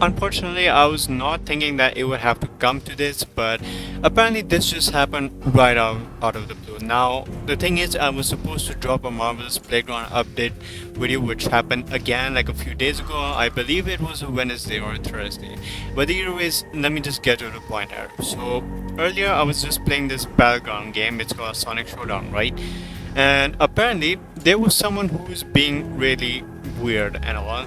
Unfortunately, I was not thinking that it would have to come to this, but apparently this just happened right out of the blue. Now, the thing is, I was supposed to drop a Marvelous Playground update video, which happened again like a few days ago. I believe it was a Wednesday or a Thursday. But either ways, let me just get to the point here. So, earlier I was just playing this Battleground game. It's called Sonic Showdown, right? And apparently, there was someone who was being really weird and all.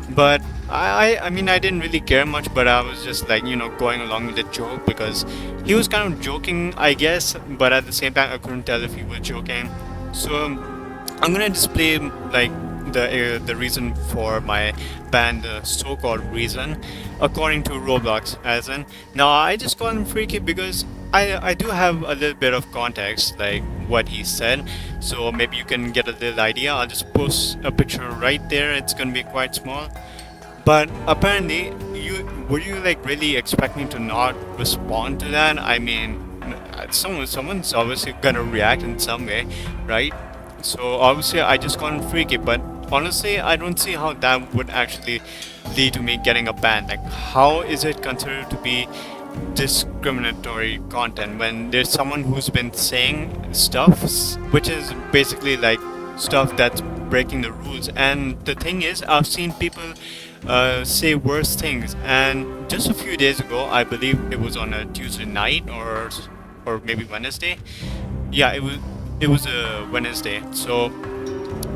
But I mean, I didn't really care much, but I was just like, going along with the joke because he was kind of joking, I guess, but at the same time, I couldn't tell if he was joking. So I'm gonna display like the reason for my ban, the so-called reason, according to Roblox, as in. Now I just call him freaky because I do have a little bit of context, like what he said, so maybe you can get a little idea. I'll just post a picture right there. It's gonna be quite small, but apparently, you like really expect me to not respond to that? I mean, someone's obviously gonna react in some way, right? So obviously, I just call him freaky, but honestly, I don't see how that would actually lead to me getting a ban. Like, how is it considered to be discriminatory content when there's someone who's been saying stuff which is basically like stuff that's breaking the rules? And the thing is, I've seen people say worse things. And just a few days ago, I believe it was on a Tuesday night or maybe Wednesday. Yeah, it was a Wednesday. So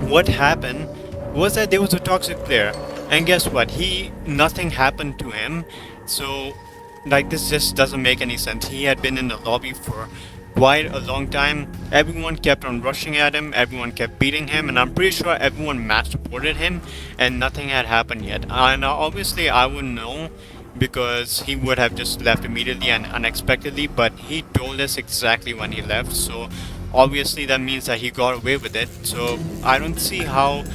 what happened was that there was a toxic player, and guess what? Nothing happened to him. So like, this just doesn't make any sense. He had been in the lobby for quite a long time. Everyone kept on rushing at him, everyone kept beating him, and I'm pretty sure everyone match supported him, and nothing had happened yet. And obviously I wouldn't know because he would have just left immediately and unexpectedly, but he told us exactly when he left, so obviously that means that he got away with it. So I don't see how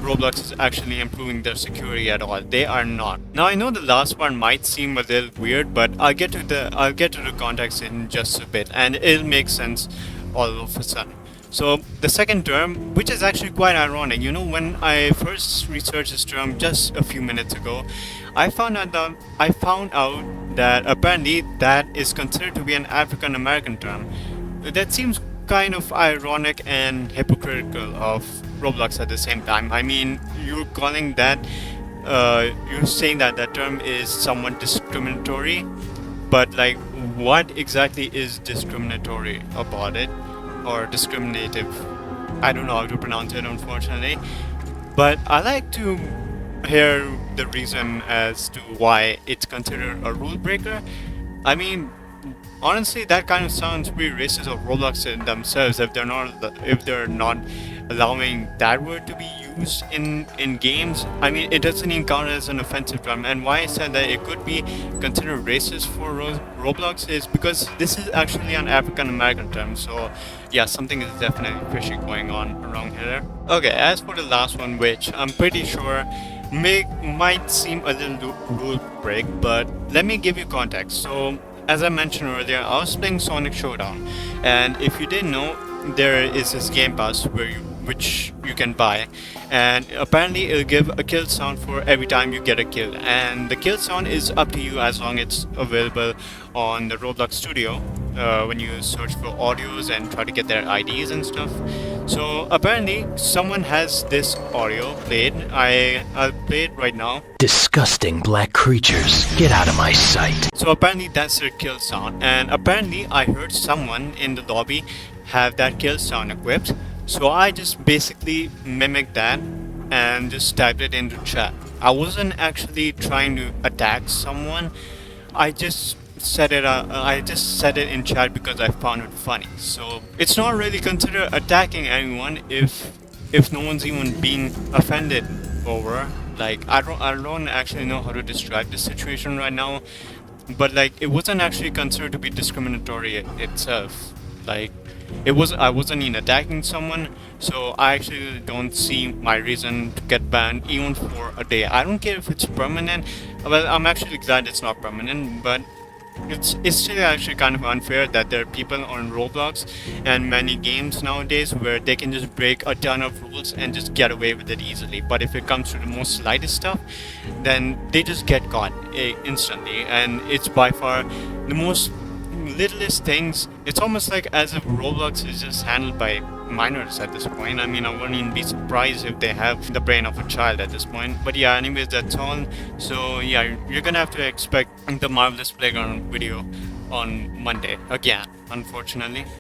Roblox is actually improving their security at all. They are not. Now I know the last one might seem a little weird, but I'll get to the context in just a bit, and it'll make sense all of a sudden. So the second term, which is actually quite ironic, when I first researched this term just a few minutes ago, I found out that apparently that is considered to be an African American term. That seems kind of ironic and hypocritical of Roblox at the same time. I mean, you're saying that that term is somewhat discriminatory, but like, what exactly is discriminatory about it, or discriminative? I don't know how to pronounce it, unfortunately. But I like to hear the reason as to why it's considered a rule breaker. I mean, honestly, that kind of sounds pretty racist of Roblox in themselves if they're not allowing that word to be used in games. I mean, it doesn't even count as an offensive term. And why I said that it could be considered racist for Roblox is because this is actually an African American term. So yeah, something is definitely fishy going on around here. Okay, as for the last one, which I'm pretty sure might seem a little rule break, but let me give you context. So as I mentioned earlier, I was playing Sonic Showdown, and if you didn't know, there is this Game Pass which you can buy, and apparently it'll give a kill sound for every time you get a kill, and the kill sound is up to you as long it's available on the Roblox Studio when you search for audios and try to get their IDs and stuff. So apparently someone has this audio played. I'll play it right now. Disgusting black creatures, get out of my sight. So apparently that's their kill sound, and apparently I heard someone in the lobby have that kill sound equipped. So I just basically mimicked that and just typed it into chat. I wasn't actually trying to attack someone. I just said it in chat because I found it funny. So it's not really considered attacking anyone if no one's even being offended over. Like, I don't actually know how to describe this situation right now, but like, it wasn't actually considered to be discriminatory itself. Like, I wasn't even attacking someone, so I actually don't see my reason to get banned even for a day. I don't care if it's permanent. Well, I'm actually glad it's not permanent, but it's still actually kind of unfair that there are people on Roblox and many games nowadays where they can just break a ton of rules and just get away with it easily. But if it comes to the most slightest stuff, then they just get caught instantly, and it's by far the most littlest things. It's almost like as if Roblox is just handled by minors at this point. I mean, I wouldn't even be surprised if they have the brain of a child at this point. But yeah, anyways, that's all. So yeah, you're gonna have to expect the Marvelous Playground video on Monday again, unfortunately.